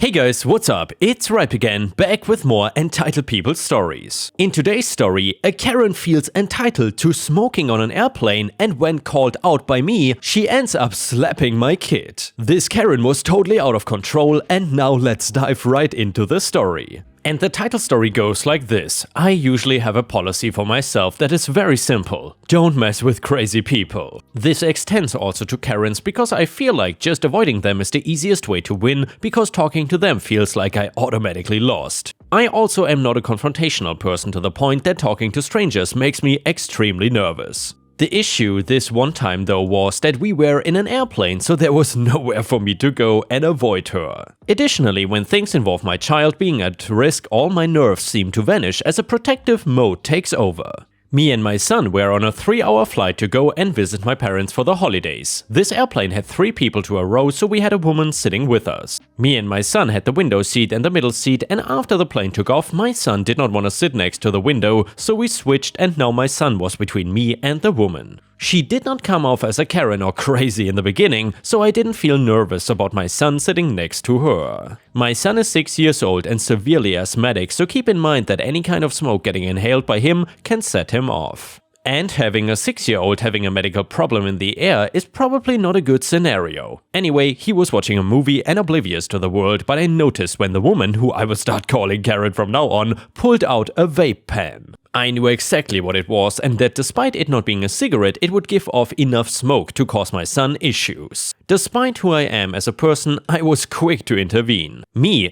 Hey guys, what's up? It's Ripe again, back with more Entitled People stories. In today's story, a Karen feels entitled to smoking on an airplane, and when called out by me, she ends up slapping my kid. This Karen was totally out of control, and now let's dive right into the story. And the title story goes like this. I usually have a policy for myself that is very simple. Don't mess with crazy people. This extends also to Karens because I feel like just avoiding them is the easiest way to win, because talking to them feels like I automatically lost. I also am not a confrontational person to the point that talking to strangers makes me extremely nervous. The issue this one time though was that we were in an airplane, so there was nowhere for me to go and avoid her. Additionally, when things involve my child being at risk, all my nerves seem to vanish as a protective mode takes over. Me and my son were on a 3-hour flight to go and visit my parents for the holidays. This airplane had 3 people to a row, so we had a woman sitting with us. Me and my son had the window seat and the middle seat, and after the plane took off, my son did not want to sit next to the window, so we switched and now my son was between me and the woman. She did not come off as a Karen or crazy in the beginning, so I didn't feel nervous about my son sitting next to her. My son is 6 years old and severely asthmatic, so keep in mind that any kind of smoke getting inhaled by him can set him off. And having a 6-year-old having a medical problem in the air is probably not a good scenario. Anyway, he was watching a movie and oblivious to the world, but I noticed when the woman, who I will start calling Karen from now on, pulled out a vape pen. I knew exactly what it was, and that despite it not being a cigarette, it would give off enough smoke to cause my son issues. Despite who I am as a person, I was quick to intervene.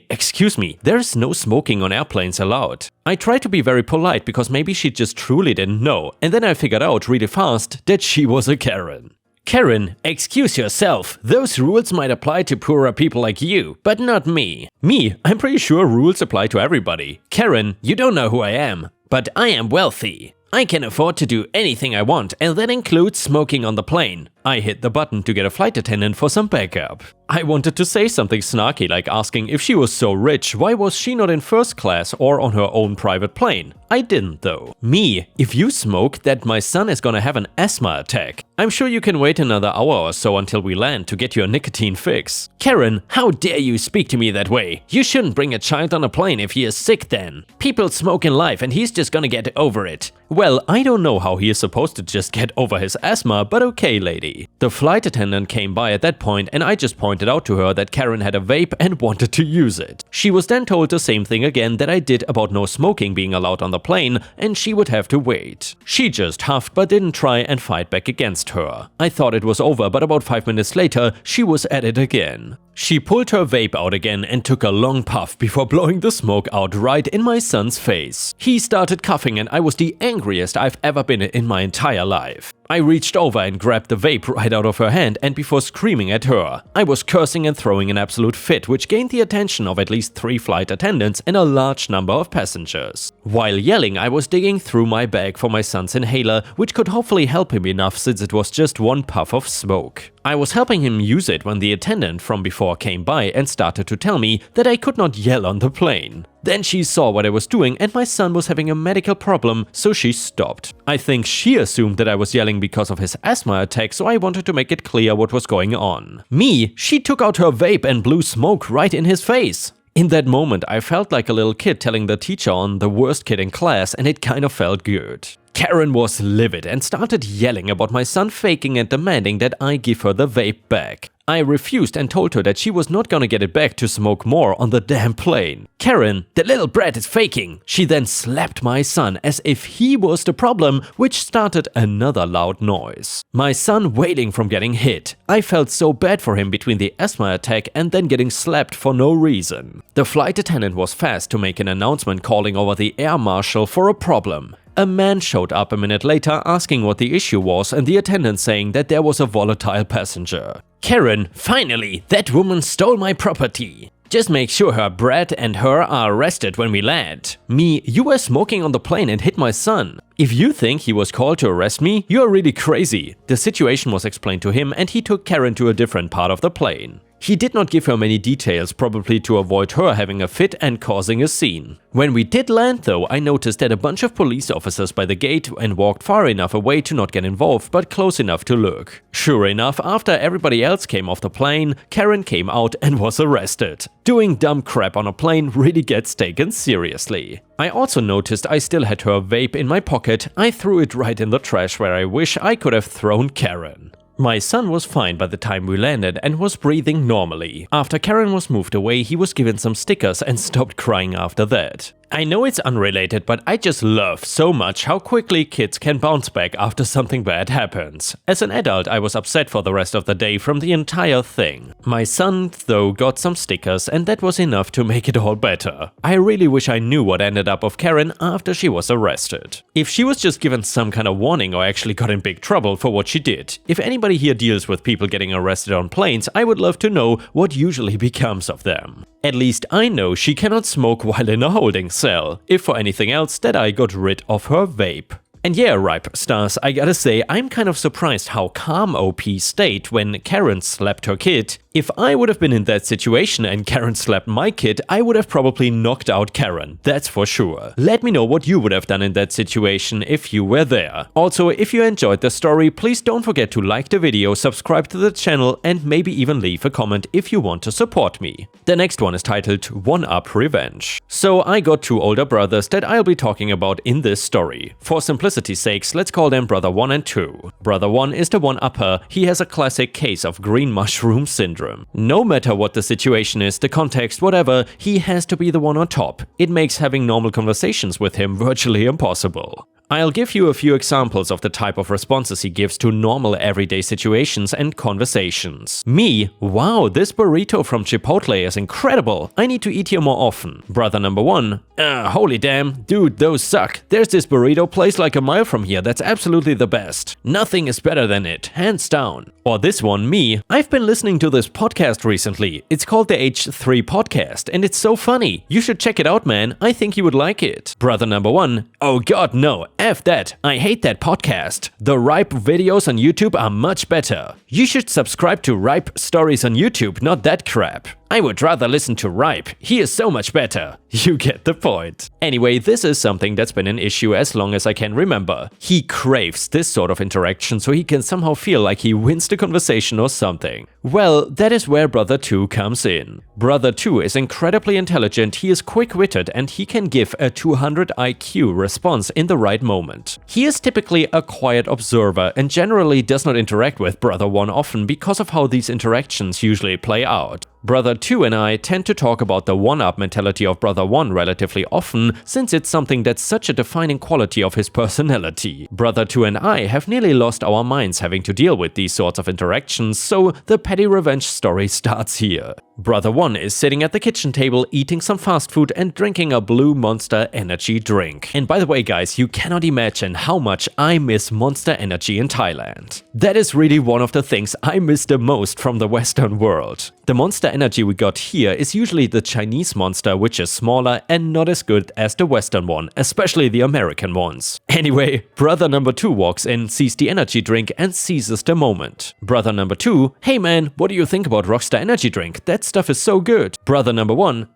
Excuse me, there's no smoking on airplanes allowed. I tried to be very polite because maybe she just truly didn't know, and then I figured out really fast that she was a Karen. Karen, excuse yourself, those rules might apply to poorer people like you, but not me. I'm pretty sure rules apply to everybody. Karen, you don't know who I am. But I am wealthy. I can afford to do anything I want, and that includes smoking on the plane. I hit the button to get a flight attendant for some backup. I wanted to say something snarky like asking if she was so rich, why was she not in first class or on her own private plane? I didn't though. If you smoke, that my son is gonna have an asthma attack. I'm sure you can wait another hour or so until we land to get your nicotine fix. Karen, how dare you speak to me that way? You shouldn't bring a child on a plane if he is sick then. People smoke in life and he's just gonna get over it. Well, I don't know how he is supposed to just get over his asthma, but okay, lady. The flight attendant came by at that point and I just pointed out to her that Karen had a vape and wanted to use it. She was then told the same thing again that I did about no smoking being allowed on the plane, and she would have to wait. She just huffed but didn't try and fight back against her. I thought it was over, but about 5 minutes later, she was at it again. She pulled her vape out again and took a long puff before blowing the smoke out right in my son's face. He started coughing and I was the angriest I've ever been in my entire life. I reached over and grabbed the vape right out of her hand, and before screaming at her, I was cursing and throwing an absolute fit, which gained the attention of at least 3 flight attendants and a large number of passengers. While yelling, I was digging through my bag for my son's inhaler, which could hopefully help him enough since it was just one puff of smoke. I was helping him use it when the attendant from before came by and started to tell me that I could not yell on the plane. Then she saw what I was doing and my son was having a medical problem, so she stopped. I think she assumed that I was yelling because of his asthma attack, so I wanted to make it clear what was going on. She took out her vape and blew smoke right in his face. In that moment, I felt like a little kid telling the teacher on the worst kid in class, and it kind of felt good. Karen was livid and started yelling about my son faking and demanding that I give her the vape back. I refused and told her that she was not gonna get it back to smoke more on the damn plane. Karen, the little brat is faking. She then slapped my son as if he was the problem, which started another loud noise. My son wailing from getting hit. I felt so bad for him between the asthma attack and then getting slapped for no reason. The flight attendant was fast to make an announcement calling over the air marshal for a problem. A man showed up a minute later asking what the issue was, and the attendant saying that there was a volatile passenger. Karen, finally, that woman stole my property. Just make sure her brat and her are arrested when we land. You were smoking on the plane and hit my son. If you think he was called to arrest me, you are really crazy. The situation was explained to him and he took Karen to a different part of the plane. He did not give her many details, probably to avoid her having a fit and causing a scene. When we did land though, I noticed that a bunch of police officers by the gate and walked far enough away to not get involved, but close enough to look. Sure enough, after everybody else came off the plane, Karen came out and was arrested. Doing dumb crap on a plane really gets taken seriously. I also noticed I still had her vape in my pocket. I threw it right in the trash where I wish I could have thrown Karen. My son was fine by the time we landed and was breathing normally. After Karen was moved away, he was given some stickers and stopped crying after that. I know it's unrelated, but I just love so much how quickly kids can bounce back after something bad happens. As an adult, I was upset for the rest of the day from the entire thing. My son, though, got some stickers and that was enough to make it all better. I really wish I knew what ended up of Karen after she was arrested. If she was just given some kind of warning or actually got in big trouble for what she did. If anybody here deals with people getting arrested on planes, I would love to know what usually becomes of them. At least I know she cannot smoke while in a holding cell, if for anything else that I got rid of her vape. And yeah, Ripe Stars, I gotta say, I'm kind of surprised how calm OP stayed when Karen slapped her kid. If I would have been in that situation and Karen slapped my kid, I would have probably knocked out Karen, that's for sure. Let me know what you would have done in that situation if you were there. Also, if you enjoyed the story, please don't forget to like the video, subscribe to the channel, and maybe even leave a comment if you want to support me. The next one is titled One Up Revenge. So I got two older brothers that I'll be talking about in this story. For simplicity's sakes, let's call them Brother 1 and 2. Brother 1 is the one-upper. He has a classic case of green mushroom syndrome. No matter what the situation is, the context, whatever, he has to be the one on top. It makes having normal conversations with him virtually impossible. I'll give you a few examples of the type of responses he gives to normal everyday situations and conversations. Me, wow, this burrito from Chipotle is incredible. I need to eat here more often. Brother number 1, holy damn, dude, those suck. There's this burrito place like a mile from here that's absolutely the best. Nothing is better than it, hands down. Or this one, me, I've been listening to this podcast recently. It's called the H3 Podcast and it's so funny. You should check it out, man. I think you would like it. Brother number 1, oh god, no. F that. I hate that podcast. The Ripe videos on YouTube are much better. You should subscribe to Ripe Stories on YouTube, not that crap. I would rather listen to Ripe. He is so much better. You get the point. Anyway, this is something that's been an issue as long as I can remember. He craves this sort of interaction so he can somehow feel like he wins the conversation or something. Well, that is where Brother 2 comes in. Brother 2 is incredibly intelligent, he is quick-witted, and he can give a 200 IQ response in the right moment. He is typically a quiet observer and generally does not interact with Brother 1 often because of how these interactions usually play out. Brother 2 and I tend to talk about the one-up mentality of Brother 1 relatively often, since it's something that's such a defining quality of his personality. Brother 2 and I have nearly lost our minds having to deal with these sorts of interactions, so the petty revenge story starts here. Brother 1 is sitting at the kitchen table eating some fast food and drinking a blue Monster energy drink. And by the way guys, you cannot imagine how much I miss Monster energy in Thailand. That is really one of the things I miss the most from the Western world. The Monster energy we got here is usually the Chinese Monster, which is smaller and not as good as the Western one, especially the American ones. Anyway, brother number 2 walks in, sees the energy drink and seizes the moment. Brother number 2, hey man, what do you think about Rockstar energy drink? That stuff is so good. Brother number 1,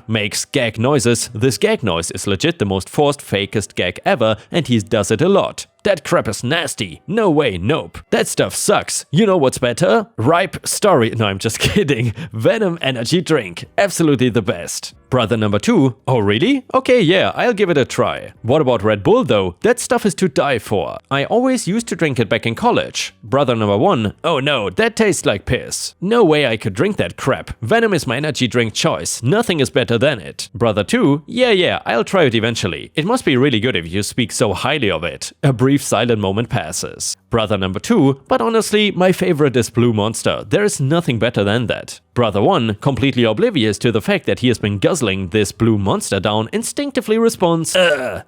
makes gag noises. This gag noise is legit the most forced, fakest gag ever, and he does it a lot. That crap is nasty. No way, nope. That stuff sucks. You know what's better? Ripe Story. No, I'm just kidding. Venom energy drink. Absolutely the best. Brother number 2, oh really? Okay, yeah, I'll give it a try. What about Red Bull though? That stuff is to die for. I always used to drink it back in college. Brother number 1, oh no, that tastes like piss. No way I could drink that crap. Venom is my energy drink choice. Nothing is better than it. Brother 2, yeah, I'll try it eventually. It must be really good if you speak so highly of it. A brief silent moment passes. Brother number 2, but honestly, my favorite is Blue Monster. There is nothing better than that. Brother 1, completely oblivious to the fact that he has been guzzling this Blue Monster down, instinctively responds,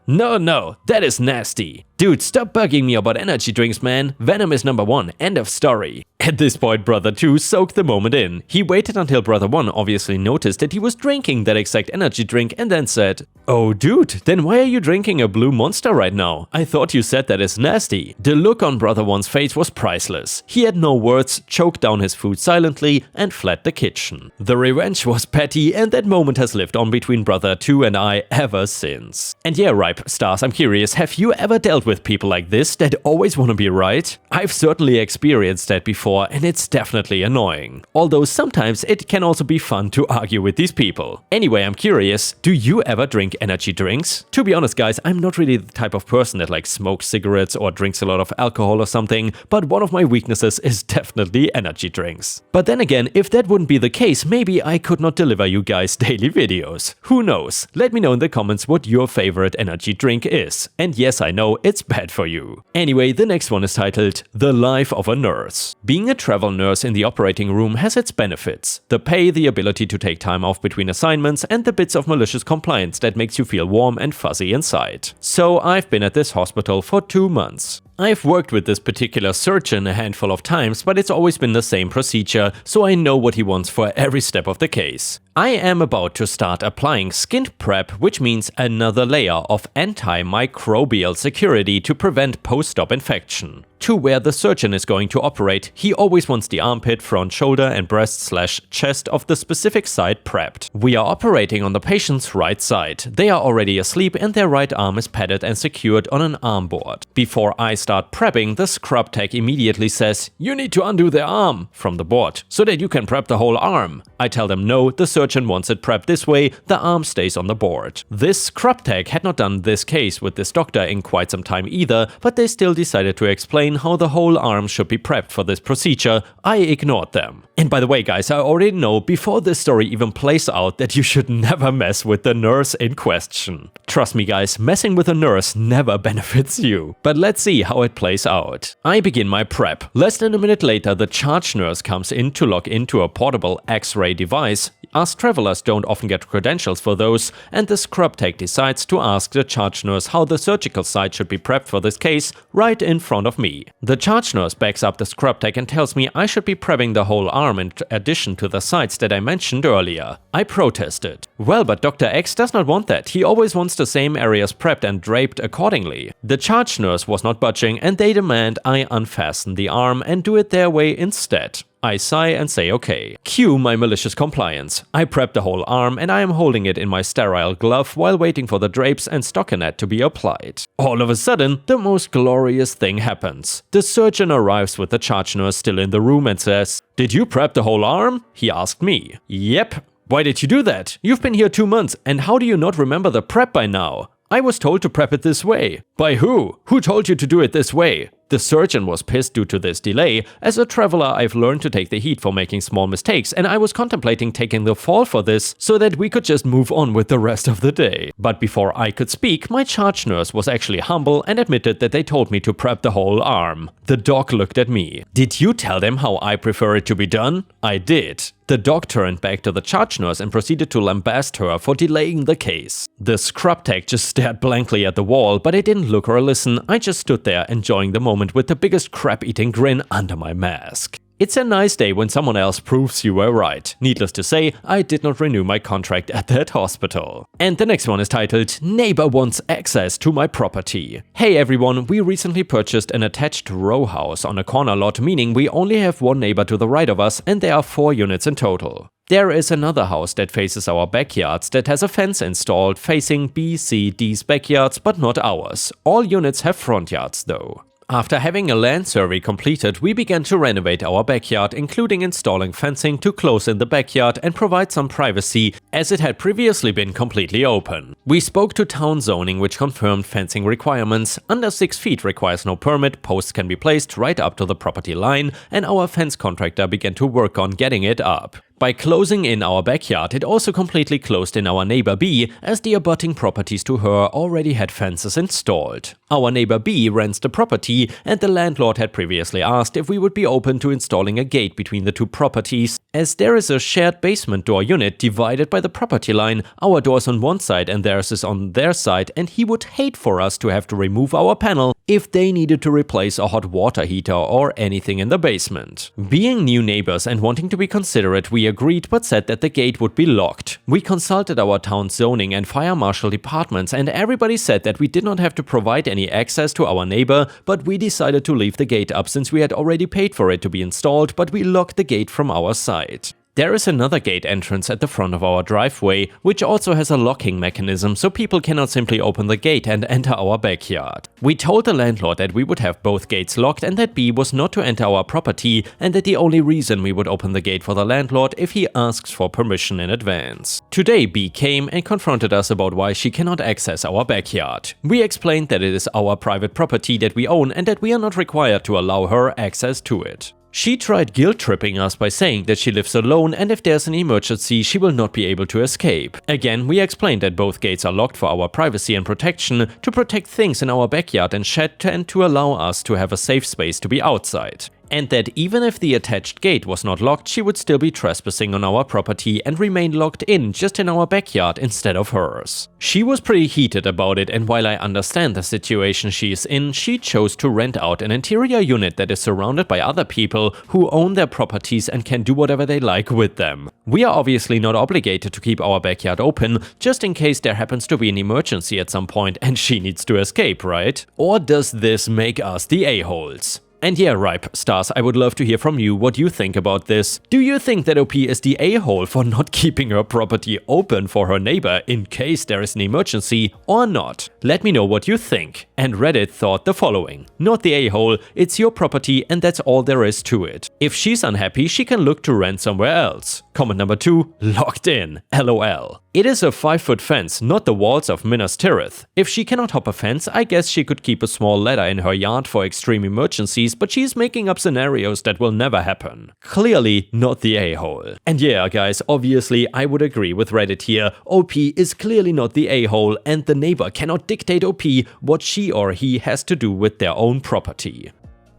no, that is nasty. Dude, stop bugging me about energy drinks, man. Venom is number 1, end of story. At this point, Brother 2 soaked the moment in. He waited until Brother 1 obviously noticed that he was drinking that exact energy drink and then said, oh dude, then why are you drinking a Blue Monster right now? I thought you said that is nasty. The look on Brother 1's face was priceless. He had no words, choked down his food silently, and fled the kitchen. The revenge was petty, and that moment has lived on between Brother 2 and I ever since. And yeah, Ripe Stars, I'm curious, have you ever dealt with people like this that always want to be right? I've certainly experienced that before, and it's definitely annoying. Although sometimes it can also be fun to argue with these people. Anyway, I'm curious, do you ever drink energy drinks? To be honest guys, I'm not really the type of person that like smokes cigarettes or drinks a lot of alcohol or something, but one of my weaknesses is definitely energy drinks. But then again, if that wouldn't be the case, maybe I could not deliver you guys daily videos. Who knows? Let me know in the comments what your favorite energy drink is. And yes, I know, it's bad for you. Anyway, the next one is titled The Life of a Nurse. Being a travel nurse in the operating room has its benefits. The pay, the ability to take time off between assignments, and the bits of malicious compliance that makes you feel warm and fuzzy inside. So I've been at this hospital for 2 months. I've worked with this particular surgeon a handful of times, but it's always been the same procedure, so I know what he wants for every step of the case. I am about to start applying skin prep, which means another layer of antimicrobial security to prevent post-op infection. To where the surgeon is going to operate, he always wants the armpit, front shoulder and breast/chest of the specific side prepped. We are operating on the patient's right side. They are already asleep and their right arm is padded and secured on an arm board. Before I start prepping, the scrub tech immediately says, "You need to undo their arm," from the board, so that you can prep the whole arm. I tell them no, the surgeon wants it prepped this way, the arm stays on the board. This scrub tech had not done this case with this doctor in quite some time either, but they still decided to explain how the whole arm should be prepped for this procedure. I ignored them. And by the way guys, I already know before this story even plays out that you should never mess with the nurse in question. Trust me guys, messing with a nurse never benefits you. But let's see how it plays out. I begin my prep. Less than a minute later, the charge nurse comes in to log into a portable X-ray device. Us travelers don't often get credentials for those, and the scrub tech decides to ask the charge nurse how the surgical site should be prepped for this case right in front of me. The charge nurse backs up the scrub tech and tells me I should be prepping the whole arm in addition to the sites that I mentioned earlier. I protested. Well, but Dr. X does not want that. He always wants the same areas prepped and draped accordingly. The charge nurse was not budging and they demand I unfasten the arm and do it their way instead. I sigh and say okay. Cue my malicious compliance. I prep the whole arm and I am holding it in my sterile glove while waiting for the drapes and stockinette to be applied. All of a sudden, the most glorious thing happens. The surgeon arrives with the charge nurse still in the room and says, "Did you prep the whole arm?" he asked me. "Yep." "Why did you do that? You've been here 2 months and how do you not remember the prep by now?" "I was told to prep it this way." "By who? Who told you to do it this way?" The surgeon was pissed due to this delay. As a traveler, I've learned to take the heat for making small mistakes, and I was contemplating taking the fall for this so that we could just move on with the rest of the day. But before I could speak, my charge nurse was actually humble and admitted that they told me to prep the whole arm. The doc looked at me. "Did you tell them how I prefer it to be done?" I did. The doc turned back to the charge nurse and proceeded to lambast her for delaying the case. The scrub tech just stared blankly at the wall, but I didn't look or listen. I just stood there enjoying the moment with the biggest crap-eating grin under my mask. It's a nice day when someone else proves you were right. Needless to say, I did not renew my contract at that hospital. And the next one is titled, Neighbor Wants Access to My Property. Hey everyone, we recently purchased an attached row house on a corner lot, meaning we only have one neighbor to the right of us and there are 4 units in total. There is another house that faces our backyards that has a fence installed facing B, C, D's backyards, but not ours. All units have front yards though. After having a land survey completed, we began to renovate our backyard, including installing fencing to close in the backyard and provide some privacy, as it had previously been completely open. We spoke to town zoning, which confirmed fencing requirements. Under 6 feet requires no permit, posts can be placed right up to the property line, and our fence contractor began to work on getting it up. By closing in our backyard, it also completely closed in our neighbor B, as the abutting properties to her already had fences installed. Our neighbor B rents the property, and the landlord had previously asked if we would be open to installing a gate between the 2 properties. As there is a shared basement door unit divided by the property line, our door's on one side and theirs is on their side, and he would hate for us to have to remove our panel if they needed to replace a hot water heater or anything in the basement. Being new neighbors and wanting to be considerate, we agreed but said that the gate would be locked. We consulted our town zoning and fire marshal departments and everybody said that we did not have to provide any access to our neighbor, but we decided to leave the gate up since we had already paid for it to be installed, but we locked the gate from our side. There is another gate entrance at the front of our driveway, which also has a locking mechanism so people cannot simply open the gate and enter our backyard. We told the landlord that we would have both gates locked and that B was not to enter our property, and that the only reason we would open the gate for the landlord if he asks for permission in advance. Today B came and confronted us about why she cannot access our backyard. We explained that it is our private property that we own and that we are not required to allow her access to it. She tried guilt-tripping us by saying that she lives alone and if there's an emergency she will not be able to escape. Again, we explained that both gates are locked for our privacy and protection, to protect things in our backyard and shed, and to allow us to have a safe space to be outside. And that even if the attached gate was not locked, she would still be trespassing on our property and remain locked in just in our backyard instead of hers. She was pretty heated about it, and while I understand the situation she is in, she chose to rent out an interior unit that is surrounded by other people who own their properties and can do whatever they like with them. We are obviously not obligated to keep our backyard open, just in case there happens to be an emergency at some point and she needs to escape, right? Or does this make us the a-holes? And yeah, Ripe Stars, I would love to hear from you what you think about this. Do you think that OP is the a-hole for not keeping her property open for her neighbor in case there is an emergency, or not? Let me know what you think. And Reddit thought the following: not the a-hole, it's your property and that's all there is to it. If she's unhappy, she can look to rent somewhere else. Comment number 2, locked in, LOL. It is a 5-foot fence, not the walls of Minas Tirith. If she cannot hop a fence, I guess she could keep a small ladder in her yard for extreme emergencies, but she's making up scenarios that will never happen. Clearly not the a-hole. And yeah, guys, obviously I would agree with Reddit here. OP is clearly not the a-hole, and the neighbor cannot dictate OP what she or he has to do with their own property.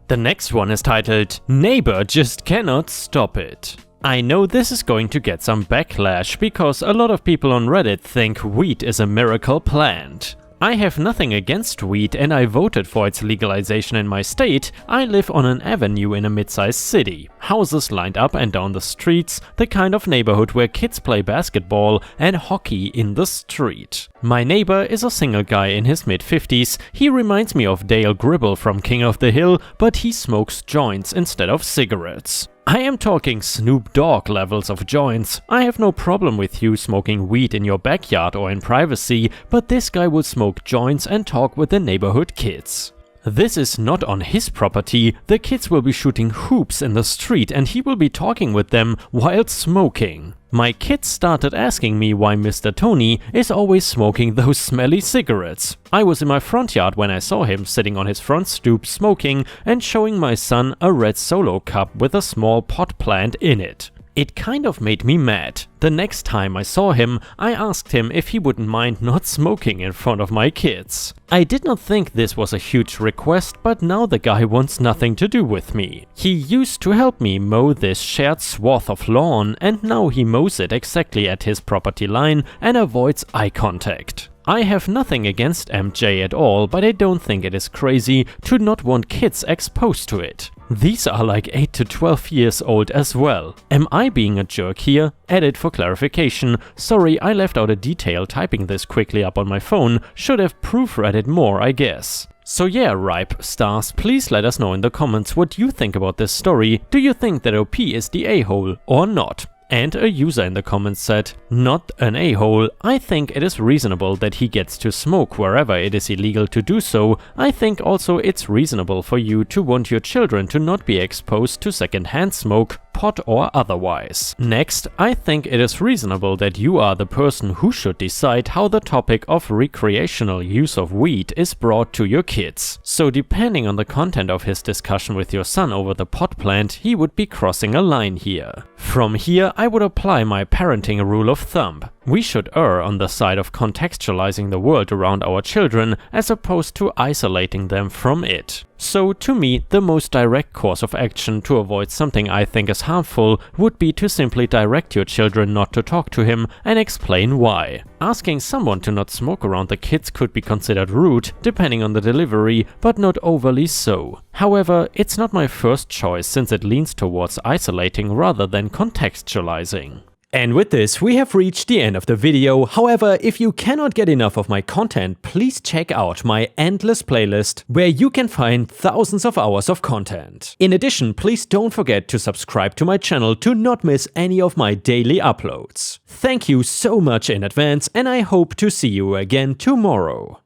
The next one is titled, Neighbor Just Cannot Stop It. I know this is going to get some backlash because a lot of people on Reddit think wheat is a miracle plant. I have nothing against wheat and I voted for its legalization in my state. I live on an avenue in a mid-sized city. Houses lined up and down the streets, the kind of neighborhood where kids play basketball and hockey in the street. My neighbor is a single guy in his mid-50s. He reminds me of Dale Gribble from King of the Hill, but he smokes joints instead of cigarettes. I am talking Snoop Dogg levels of joints. I have no problem with you smoking weed in your backyard or in privacy, but this guy will smoke joints and talk with the neighborhood kids. This is not on his property. The kids will be shooting hoops in the street and he will be talking with them while smoking. My kids started asking me why Mr. Tony is always smoking those smelly cigarettes. I was in my front yard when I saw him sitting on his front stoop smoking and showing my son a red Solo cup with a small pot plant in it. It kind of made me mad. The next time I saw him, I asked him if he wouldn't mind not smoking in front of my kids. I did not think this was a huge request, but now the guy wants nothing to do with me. He used to help me mow this shared swath of lawn, and now he mows it exactly at his property line and avoids eye contact. I have nothing against MJ at all, but I don't think it is crazy to not want kids exposed to it. These are like 8 to 12 years old as well. Am I being a jerk here? Edit for clarification. Sorry, I left out a detail typing this quickly up on my phone. Should have proofread it more, I guess. So yeah, Ripe Stars, please let us know in the comments what you think about this story. Do you think that OP is the a-hole or not? And a user in the comments said, not an a-hole, I think it is reasonable that he gets to smoke wherever it is illegal to do so. I think also it's reasonable for you to want your children to not be exposed to secondhand smoke, pot or otherwise. Next, I think it is reasonable that you are the person who should decide how the topic of recreational use of weed is brought to your kids. So depending on the content of his discussion with your son over the pot plant, he would be crossing a line here. From here, I would apply my parenting rule of thumb. We should err on the side of contextualizing the world around our children as opposed to isolating them from it. So to me, the most direct course of action to avoid something I think is harmful would be to simply direct your children not to talk to him and explain why. Asking someone to not smoke around the kids could be considered rude, depending on the delivery, but not overly so. However, it's not my first choice since it leans towards isolating rather than contextualizing. And with this, we have reached the end of the video. However, if you cannot get enough of my content, please check out my endless playlist, where you can find thousands of hours of content. In addition, please don't forget to subscribe to my channel to not miss any of my daily uploads. Thank you so much in advance, and I hope to see you again tomorrow.